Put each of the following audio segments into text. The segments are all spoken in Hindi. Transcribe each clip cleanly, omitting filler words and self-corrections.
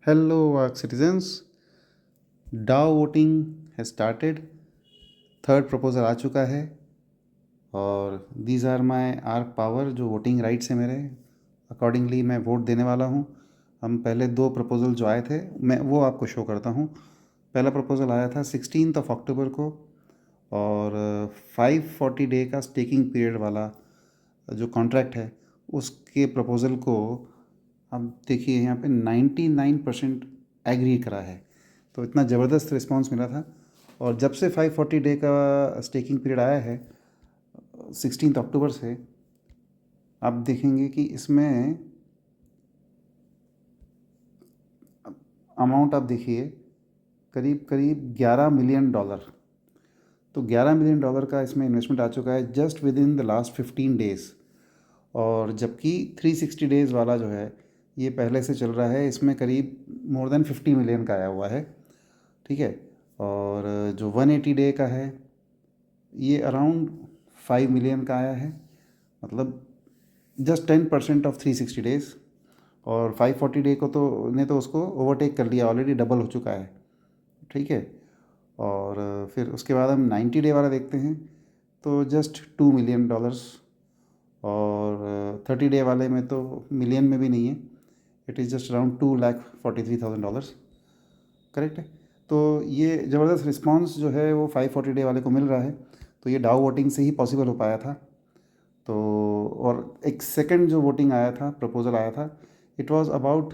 Hello, citizens. डाओ वोटिंग है स्टार्टेड। थर्ड प्रपोजल आ चुका है और these are my R power, जो वोटिंग राइट्स है मेरे। अकॉर्डिंगली मैं वोट देने वाला हूँ। हम पहले दो प्रपोजल जो आए थे मैं वो आपको शो करता हूँ। पहला प्रपोजल आया था 16 अक्टूबर को और 540 डे का स्टेकिंग पीरियड वाला जो कॉन्ट्रैक्ट है उसके प्रपोज़ल को अब देखिए यहाँ पे 99% एग्री करा है। तो इतना ज़बरदस्त रिस्पांस मिला था। और जब से 540 डे का स्टेकिंग पीरियड आया है 16 अक्टूबर से, आप देखेंगे कि इसमें अमाउंट आप देखिए करीब करीब $11 मिलियन। तो $11 मिलियन का इसमें इन्वेस्टमेंट आ चुका है just with in the last 15 days. और जबकि 360 डेज़ वाला जो है ये पहले से चल रहा है, इसमें करीब मोर देन 50 मिलियन का आया हुआ है। ठीक है। और जो 180 डे का है ये अराउंड 5 मिलियन का आया है, मतलब जस्ट 10% ऑफ 360 डेज़। और 540 डे को तो ने तो उसको ओवरटेक कर लिया, ऑलरेडी डबल हो चुका है। ठीक है। और फिर उसके बाद हम 90 डे वाला देखते हैं तो जस्ट $2 मिलियन। और 30 डे वाले में तो मिलियन में भी नहीं है, it is just around $2,43,000। Correct है। तो ये ज़बरदस्त रिस्पांस जो है वो 540 डे वाले को मिल रहा है। तो ये डाउ वोटिंग से ही पॉसिबल हो पाया था। तो और एक सेकंड जो वोटिंग आया था, प्रपोजल आया था, it was about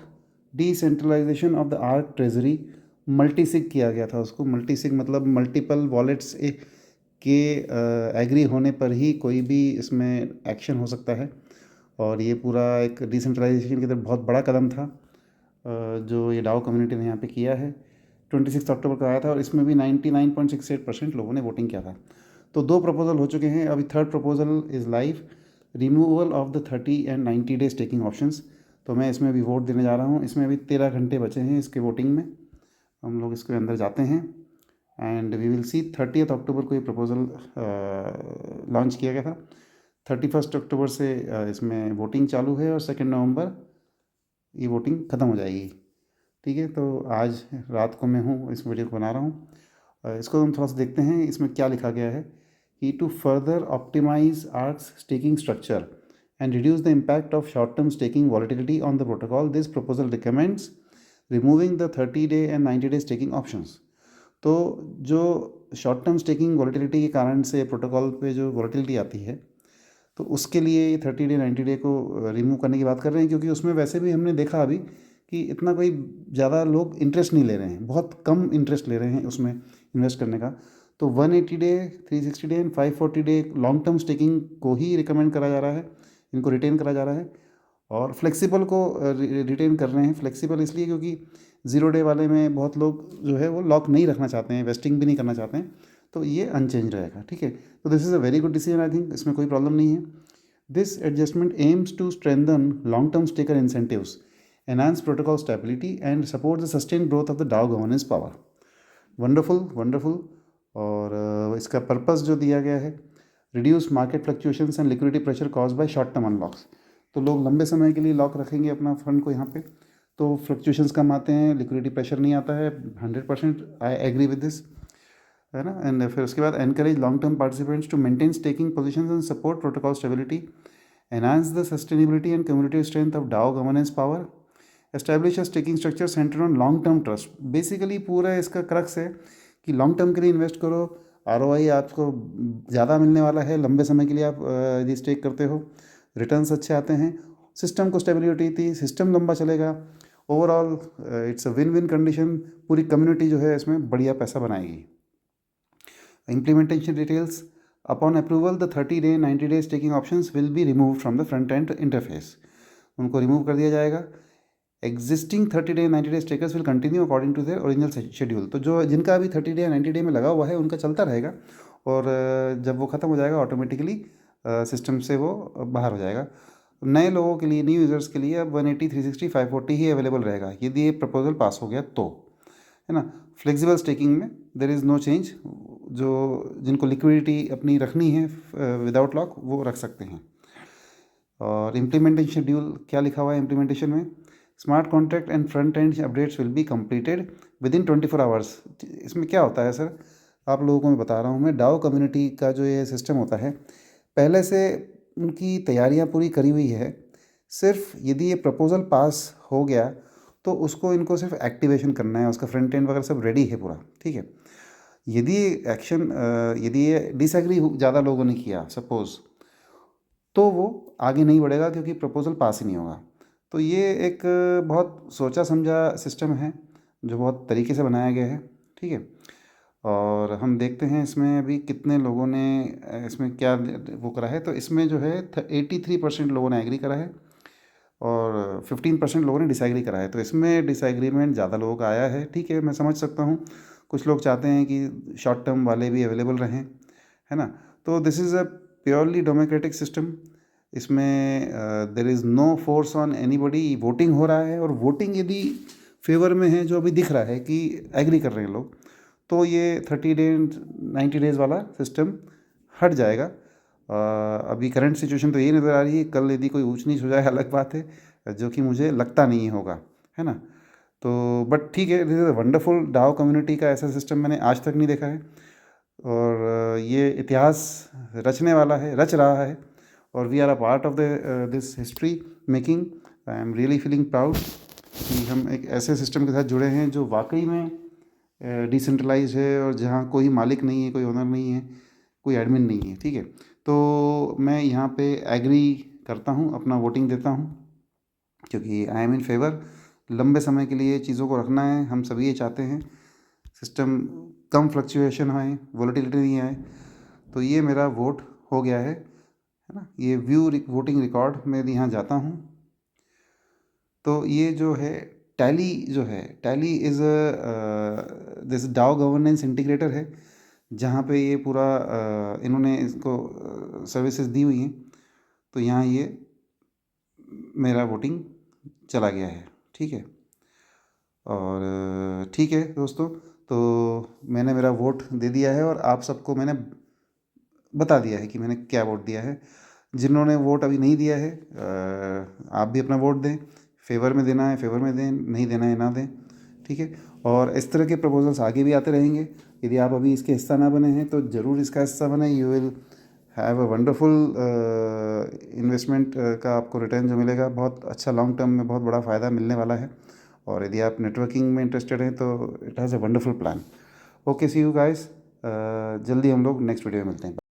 decentralization of the Arc treasury. Multisig किया गया था उसको। मल्टीसिग मतलब मल्टीपल वॉलेट्स के एग्री होने पर ही कोई भी इसमें एक्शन हो सकता है। और ये पूरा एक डिसेंट्रलाइजेशन की तरफ बहुत बड़ा कदम था जो ये डाओ कम्युनिटी ने यहाँ पे किया है। 26 अक्टूबर को आया था और इसमें भी 99.68% लोगों ने वोटिंग किया था। तो दो प्रपोजल हो चुके हैं, अभी third proposal is live, removal of the 30 and 90 day staking options. तो मैं इसमें भी वोट देने जा रहा हूँ। इसमें अभी 13 घंटे बचे हैं इसके वोटिंग में। हम लोग इसके अंदर जाते हैं एंड वी विल सी। 30 अक्टूबर को ये प्रपोज़ल लॉन्च किया गया था। 31 अक्टूबर से इसमें वोटिंग चालू है और 2 नवंबर ये वोटिंग ख़त्म हो जाएगी। ठीक है। तो आज रात को मैं हूँ इस वीडियो को बना रहा हूँ। इसको हम थोड़ा सा देखते हैं इसमें क्या लिखा गया है कि to further optimize Arc's staking structure and reduce the impact of short term staking volatility on the protocol, this proposal recommends removing the 30 day and 90 day staking options. तो जो शॉर्ट टर्म स्टेकिंग वॉलेटिलिटी के कारण से प्रोटोकॉल पे जो वॉलेटिलिटी आती है तो उसके लिए ये 30 डे 90 डे को रिमूव करने की बात कर रहे हैं, क्योंकि उसमें वैसे भी हमने देखा अभी कि इतना कोई ज़्यादा लोग इंटरेस्ट नहीं ले रहे हैं, बहुत कम इंटरेस्ट ले रहे हैं उसमें इन्वेस्ट करने का। तो 180 day, 360 day and 540 day long term staking को ही रिकमेंड करा जा रहा है, इनको रिटेन करा जा रहा है। और फ्लेक्सिबल को रिटेन कर रहे हैं। फ्लेक्सिबल इसलिए क्योंकि 0 डे वाले में बहुत लोग जो है वो लॉक नहीं रखना चाहते हैं, वेस्टिंग भी नहीं करना चाहते हैं। तो ये अनचेंज रहेगा। ठीक है। तो this is a very good decision, I think इसमें कोई प्रॉब्लम नहीं है। This adjustment aims to strengthen long term staker incentives, enhance protocol stability and support the sustain growth of the DAO governance power. Wonderful wonderful. और इसका पर्पस जो दिया गया है, reduce market fluctuations and liquidity pressure cause by short term unlocks. तो लोग लंबे समय के लिए लॉक रखेंगे अपना फंड को यहाँ पे, तो फ्लक्चुएशंस कम आते हैं, लिक्विडिटी प्रेशर नहीं आता है। 100% आई एग्री विद दिस, है ना। एंड फिर उसके बाद encourage long term participants to maintain staking positions and support protocol stability, enhance the sustainability and community strength of DAO governance power, establish a staking structure center on long term trust. Basically पूरा इसका क्रक्स है कि लॉन्ग टर्म के लिए इन्वेस्ट करो, आरओआई आपको ज़्यादा मिलने वाला है, लंबे समय के लिए आप यदि स्टेक करते हो रिटर्न्स अच्छे आते हैं, सिस्टम को स्टेबिलिटी थी, सिस्टम लंबा चलेगा। Overall it's a win win condition. पूरी कम्युनिटी जो है इसमें बढ़िया पैसा बनाएगी। Implementation details. Upon approval, the 30 day 90 day staking options will be removed from the front end interface. उनको रिमूव कर दिया जाएगा। Existing 30 day 90 day stakers will continue according to their original schedule. तो जो जिनका अभी 30 डे 90 डे में लगा हुआ है उनका चलता रहेगा और जब वो ख़त्म हो जाएगा ऑटोमेटिकली सिस्टम से वो बाहर हो जाएगा। नए लोगों के लिए, न्यू यूज़र्स के लिए अब 180, 360, 540 ही अवेलेबल रहेगा यदि ये प्रपोजल पास हो गया तो, है ना। फ्लेक्सिबल स्टेकिंग में देर इज़ नो चेंज। जो जिनको लिक्विडिटी अपनी रखनी है विदाउट लॉक वो रख सकते हैं। और इम्प्लीमेंटेशन शेड्यूल क्या लिखा हुआ है इम्प्लीमेंटेशन में, smart contract and front end updates will be completed with in 24 hours. इसमें क्या होता है सर, आप लोगों को मैं बता रहा हूँ। मैं डाओ कम्युनिटी का जो ये सिस्टम होता है, पहले से उनकी तैयारियाँ पूरी करी हुई है। सिर्फ यदि ये प्रपोज़ल पास हो गया तो उसको इनको सिर्फ एक्टिवेशन करना है, उसका फ्रंट एंड वगैरह सब रेडी है पूरा, ठीक है। यदि एक्शन यदि ये डिसएग्री ज़्यादा लोगों ने किया सपोज़, तो वो आगे नहीं बढ़ेगा क्योंकि प्रपोज़ल पास ही नहीं होगा। तो ये एक बहुत सोचा समझा सिस्टम है जो बहुत तरीके से बनाया गया है, ठीक है। और हम देखते हैं इसमें अभी कितने लोगों ने इसमें क्या वो करा है। तो इसमें जो है 83% लोगों ने एग्री करा है और 15% लोगों ने डिसएग्री करा है। तो इसमें डिसएग्रीमेंट ज़्यादा लोगों का आया है, ठीक है, मैं समझ सकता हूँ। कुछ लोग चाहते हैं कि शॉर्ट टर्म वाले भी अवेलेबल रहें, है ना। तो this is a purely democratic system. इसमें there is no force on anybody. Voting हो रहा है और वोटिंग यदि फेवर में है, जो अभी दिख रहा है कि एग्री कर रहे हैं लोग, तो ये 30 डेज 90 डेज़ वाला सिस्टम हट जाएगा। अभी करंट सिचुएशन तो यही नज़र आ रही है। कल यदि कोई ऊंच नीच हो जाए अलग बात है, जो कि मुझे लगता नहीं होगा, है ना। तो बट ठीक है, this is wonderful. DAO community का ऐसा सिस्टम मैंने आज तक नहीं देखा है और ये इतिहास रचने वाला है, रच रहा है। और we are a part of the this history making. I am really feeling proud कि हम एक ऐसे सिस्टम के साथ जुड़े हैं जो वाकई में डिसेंट्रलाइज है और जहाँ कोई मालिक नहीं है, कोई ओनर नहीं है, कोई एडमिन नहीं है, ठीक है। तो मैं यहाँ पे एग्री करता हूँ, अपना वोटिंग देता हूँ, क्योंकि आई एम इन फेवर। लंबे समय के लिए चीज़ों को रखना है, हम सभी ये चाहते हैं। सिस्टम कम फ्लक्चुएशन आए, वोलेटिलिटी नहीं आए। तो ये मेरा वोट हो गया है ना। ये व्यू वोटिंग रिकॉर्ड मैं यहाँ जाता हूँ। तो ये जो है टैली, जो है Tally is this DAO governance integrator है, जहाँ पे ये पूरा इन्होंने इसको सर्विसेज दी हुई हैं। तो यहाँ ये मेरा वोटिंग चला गया है, ठीक है। और ठीक है दोस्तों, तो मैंने मेरा वोट दे दिया है और आप सबको मैंने बता दिया है कि मैंने क्या वोट दिया है। जिन्होंने वोट अभी नहीं दिया है, आप भी अपना वोट दें। फेवर में देना है फेवर में दें, नहीं देना है ना दें, ठीक है। और इस तरह के प्रपोजल्स आगे भी आते रहेंगे। यदि आप अभी इसके हिस्सा ना बने हैं तो ज़रूर इसका हिस्सा बने। You will have a wonderful investment का आपको रिटर्न जो मिलेगा, बहुत अच्छा, लॉन्ग टर्म में बहुत बड़ा फ़ायदा मिलने वाला है। और यदि आप नेटवर्किंग में इंटरेस्टेड हैं तो it has a wonderful plan. Okay, see you guys. जल्दी हम लोग नेक्स्ट वीडियो में मिलते हैं।